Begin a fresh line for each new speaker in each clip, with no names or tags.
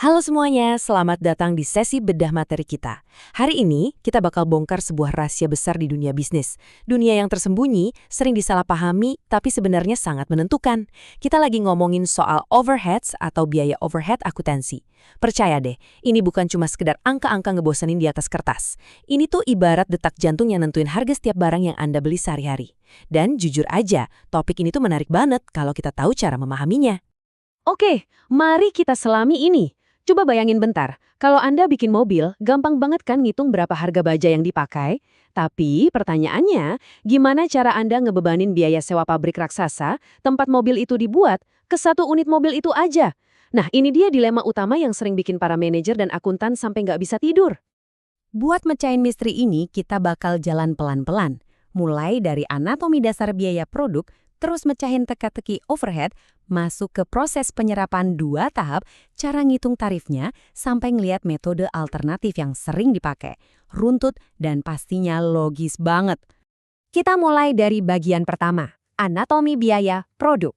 Halo semuanya, selamat datang di sesi bedah materi kita. Hari ini, kita bakal bongkar sebuah rahasia besar di dunia bisnis. Dunia yang tersembunyi, sering disalahpahami, tapi sebenarnya sangat menentukan. Kita lagi ngomongin soal overheads atau biaya overhead akuntansi. Percaya deh, ini bukan cuma sekedar angka-angka ngebosenin di atas kertas. Ini tuh ibarat detak jantung yang nentuin harga setiap barang yang Anda beli sehari-hari. Dan jujur aja, topik ini tuh menarik banget kalau kita tahu cara memahaminya.
Oke, mari kita selami ini. Coba bayangin bentar, kalau Anda bikin mobil, gampang banget kan ngitung berapa harga baja yang dipakai? Tapi pertanyaannya, gimana cara Anda ngebebanin biaya sewa pabrik raksasa, tempat mobil itu dibuat, ke satu unit mobil itu aja? Nah, ini dia dilema utama yang sering bikin para manajer dan akuntan sampai nggak bisa tidur.
Buat mecahin misteri ini, kita bakal jalan pelan-pelan. Mulai dari anatomi dasar biaya produk, terus mecahin teka-teki overhead, masuk ke proses penyerapan 2 tahap, cara ngitung tarifnya, sampai ngeliat metode alternatif yang sering dipakai. Runtut dan pastinya logis banget. Kita mulai dari bagian pertama, anatomi biaya produk.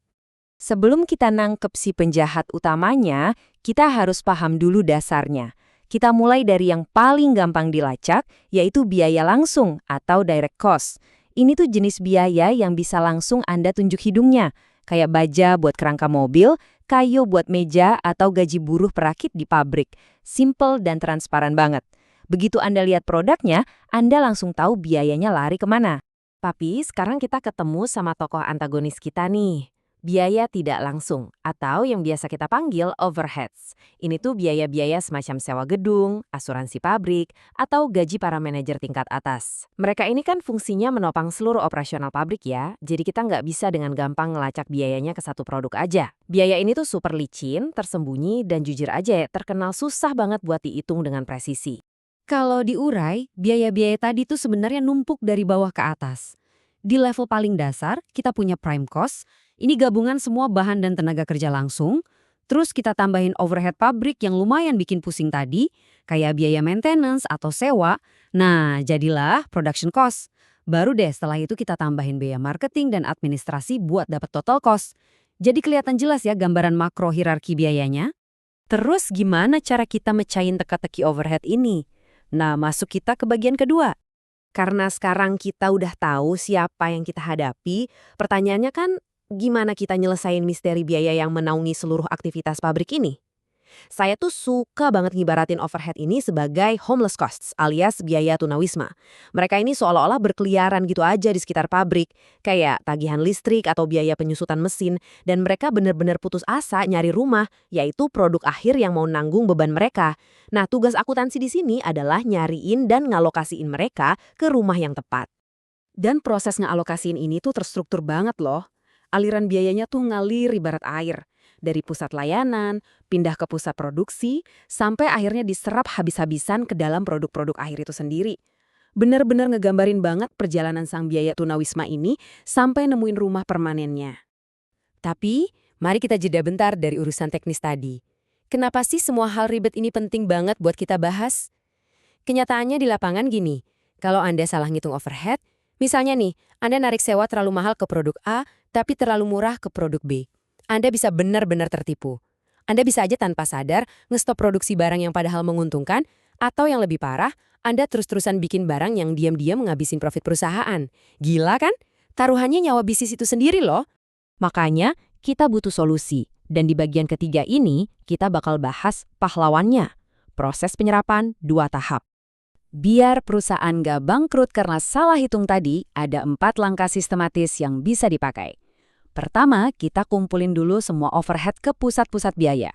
Sebelum kita nangkep si penjahat utamanya, kita harus paham dulu dasarnya. Kita mulai dari yang paling gampang dilacak, yaitu biaya langsung atau direct cost. Ini tuh jenis biaya yang bisa langsung Anda tunjuk hidungnya, kayak baja buat kerangka mobil, kayu buat meja, atau gaji buruh perakit di pabrik. Simple dan transparan banget. Begitu Anda lihat produknya, Anda langsung tahu biayanya lari kemana.
Tapi sekarang kita ketemu sama tokoh antagonis kita nih. Biaya tidak langsung, atau yang biasa kita panggil overheads. Ini tuh biaya-biaya semacam sewa gedung, asuransi pabrik, atau gaji para manajer tingkat atas. Mereka ini kan fungsinya menopang seluruh operasional pabrik ya, jadi kita nggak bisa dengan gampang ngelacak biayanya ke satu produk aja. Biaya ini tuh super licin, tersembunyi, dan jujur aja ya, terkenal susah banget buat dihitung dengan presisi.
Kalau diurai, biaya-biaya tadi tuh sebenarnya numpuk dari bawah ke atas. Di level paling dasar, kita punya prime cost. Ini gabungan semua bahan dan tenaga kerja langsung. Terus kita tambahin overhead pabrik yang lumayan bikin pusing tadi, kayak biaya maintenance atau sewa. Nah, jadilah production cost. Baru deh setelah itu kita tambahin biaya marketing dan administrasi buat dapat total cost. Jadi kelihatan jelas ya gambaran makro hierarki biayanya.
Terus gimana cara kita mecahin teka-teki overhead ini? Nah, masuk kita ke bagian kedua.
Karena sekarang kita udah tahu siapa yang kita hadapi, pertanyaannya kan gimana kita nyelesain misteri biaya yang menaungi seluruh aktivitas pabrik ini? Saya tuh suka banget ngibaratin overhead ini sebagai homeless costs alias biaya tunawisma. Mereka ini seolah-olah berkeliaran gitu aja di sekitar pabrik, kayak tagihan listrik atau biaya penyusutan mesin, dan mereka bener-bener putus asa nyari rumah, yaitu produk akhir yang mau nanggung beban mereka. Nah, tugas akuntansi di sini adalah nyariin dan ngalokasiin mereka ke rumah yang tepat. Dan proses ngalokasiin ini tuh terstruktur banget loh. Aliran biayanya tuh ngalir ibarat air. Dari pusat layanan, pindah ke pusat produksi, sampai akhirnya diserap habis-habisan ke dalam produk-produk akhir itu sendiri. Bener-bener ngegambarin banget perjalanan sang biaya tunawisma ini sampai nemuin rumah permanennya.
Tapi, mari kita jeda bentar dari urusan teknis tadi. Kenapa sih semua hal ribet ini penting banget buat kita bahas? Kenyataannya di lapangan gini, kalau Anda salah ngitung overhead, misalnya nih, Anda narik sewa terlalu mahal ke produk A, tapi terlalu murah ke produk B. Anda bisa benar-benar tertipu. Anda bisa aja tanpa sadar ngestop produksi barang yang padahal menguntungkan, atau yang lebih parah, Anda terus-terusan bikin barang yang diam-diam ngabisin profit perusahaan. Gila kan? Taruhannya nyawa bisnis itu sendiri loh. Makanya, kita butuh solusi. Dan di bagian ketiga ini, kita bakal bahas pahlawannya. Proses penyerapan 2 tahap. Biar perusahaan nggak bangkrut karena salah hitung tadi, ada 4 langkah sistematis yang bisa dipakai. Pertama, kita kumpulin dulu semua overhead ke pusat-pusat biaya.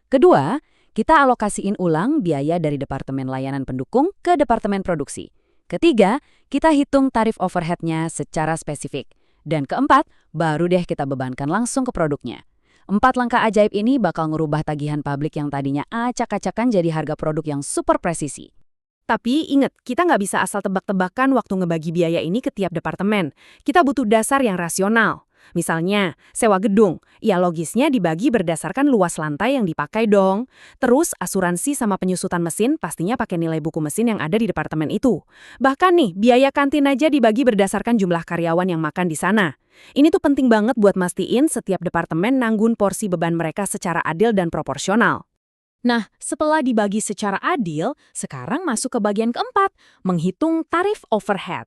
Kedua, kita alokasiin ulang biaya dari Departemen Layanan Pendukung ke Departemen Produksi. Ketiga, kita hitung tarif overheadnya secara spesifik. Dan keempat, baru deh kita bebankan langsung ke produknya. 4 langkah ajaib ini bakal ngerubah tagihan publik yang tadinya acak-acakan jadi harga produk yang super presisi.
Tapi ingat, kita nggak bisa asal tebak-tebakan waktu ngebagi biaya ini ke tiap departemen. Kita butuh dasar yang rasional. Misalnya, sewa gedung, ya logisnya dibagi berdasarkan luas lantai yang dipakai dong. Terus, asuransi sama penyusutan mesin pastinya pakai nilai buku mesin yang ada di departemen itu. Bahkan nih, biaya kantin aja dibagi berdasarkan jumlah karyawan yang makan di sana. Ini tuh penting banget buat mastiin setiap departemen nanggung porsi beban mereka secara adil dan proporsional.
Nah, setelah dibagi secara adil, sekarang masuk ke bagian keempat, menghitung tarif overhead.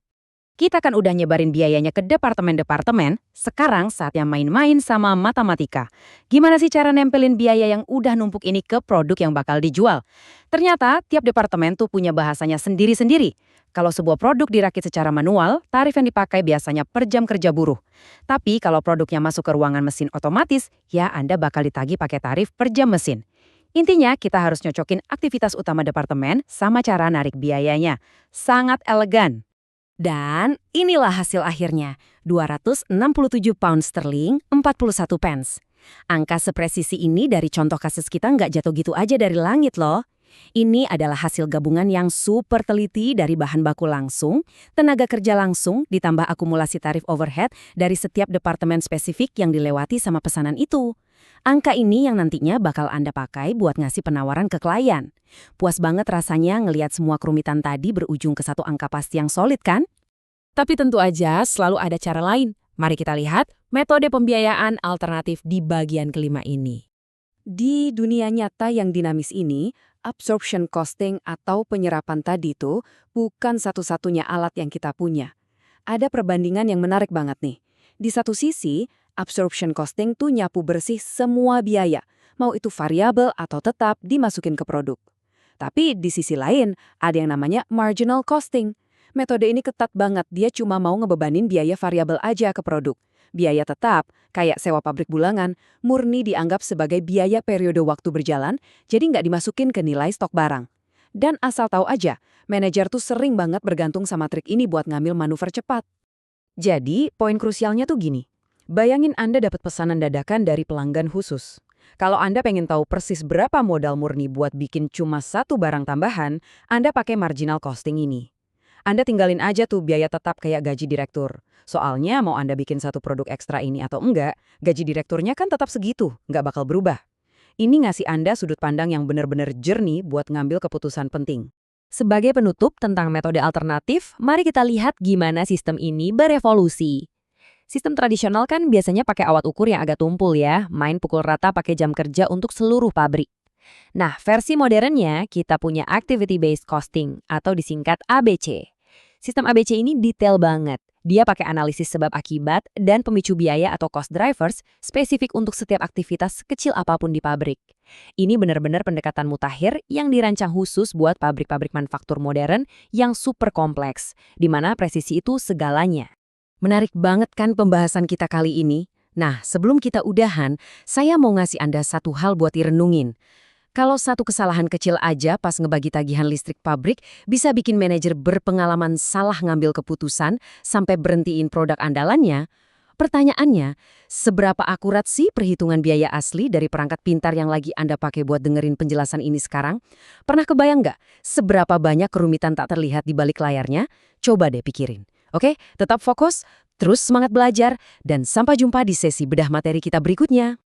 Kita kan udah nyebarin biayanya ke departemen-departemen, sekarang saatnya main-main sama matematika. Gimana sih cara nempelin biaya yang udah numpuk ini ke produk yang bakal dijual? Ternyata tiap departemen tuh punya bahasanya sendiri-sendiri. Kalau sebuah produk dirakit secara manual, tarif yang dipakai biasanya per jam kerja buruh. Tapi kalau produknya masuk ke ruangan mesin otomatis, ya Anda bakal ditagih pakai tarif per jam mesin. Intinya, kita harus nyocokin aktivitas utama departemen sama cara narik biayanya. Sangat elegan. Dan inilah hasil akhirnya, 267 pound sterling, 41 pence. Angka sepresisi ini dari contoh kasus kita nggak jatuh gitu aja dari langit loh. Ini adalah hasil gabungan yang super teliti dari bahan baku langsung, tenaga kerja langsung, ditambah akumulasi tarif overhead dari setiap departemen spesifik yang dilewati sama pesanan itu. Angka ini yang nantinya bakal Anda pakai buat ngasih penawaran ke klien. Puas banget rasanya ngelihat semua kerumitan tadi berujung ke satu angka pasti yang solid kan?
Tapi tentu aja selalu ada cara lain. Mari kita lihat metode pembiayaan alternatif di bagian kelima ini. Di dunia nyata yang dinamis ini, absorption costing atau penyerapan tadi itu bukan satu-satunya alat yang kita punya. Ada perbandingan yang menarik banget nih. Di satu sisi, absorption costing tuh nyapu bersih semua biaya, mau itu variabel atau tetap dimasukin ke produk. Tapi di sisi lain, ada yang namanya marginal costing. Metode ini ketat banget, dia cuma mau ngebebanin biaya variabel aja ke produk. Biaya tetap, kayak sewa pabrik bulangan, murni dianggap sebagai biaya periode waktu berjalan, jadi nggak dimasukin ke nilai stok barang. Dan asal tahu aja, manajer tuh sering banget bergantung sama trik ini buat ngambil manuver cepat.
Jadi, poin krusialnya tuh gini. Bayangin Anda dapat pesanan dadakan dari pelanggan khusus. Kalau Anda pengen tahu persis berapa modal murni buat bikin cuma satu barang tambahan, Anda pakai marginal costing ini. Anda tinggalin aja tuh biaya tetap kayak gaji direktur. Soalnya mau Anda bikin satu produk ekstra ini atau enggak, gaji direkturnya kan tetap segitu, nggak bakal berubah. Ini ngasih Anda sudut pandang yang benar-benar jernih buat ngambil keputusan penting.
Sebagai penutup tentang metode alternatif, mari kita lihat gimana sistem ini berevolusi. Sistem tradisional kan biasanya pakai alat ukur yang agak tumpul ya, main pukul rata pakai jam kerja untuk seluruh pabrik. Nah, versi modernnya kita punya Activity-Based Costing atau disingkat ABC. Sistem ABC ini detail banget. Dia pakai analisis sebab akibat dan pemicu biaya atau cost drivers spesifik untuk setiap aktivitas kecil apapun di pabrik. Ini benar-benar pendekatan mutakhir yang dirancang khusus buat pabrik-pabrik manufaktur modern yang super kompleks, di mana presisi itu segalanya.
Menarik banget kan pembahasan kita kali ini? Nah, sebelum kita udahan, saya mau ngasih Anda satu hal buat direnungin. Kalau satu kesalahan kecil aja pas ngebagi tagihan listrik pabrik bisa bikin manajer berpengalaman salah ngambil keputusan sampai berhentiin produk andalannya, pertanyaannya, seberapa akurat sih perhitungan biaya asli dari perangkat pintar yang lagi Anda pakai buat dengerin penjelasan ini sekarang? Pernah kebayang nggak seberapa banyak kerumitan tak terlihat di balik layarnya? Coba deh pikirin. Oke, tetap fokus, terus semangat belajar, dan sampai jumpa di sesi bedah materi kita berikutnya.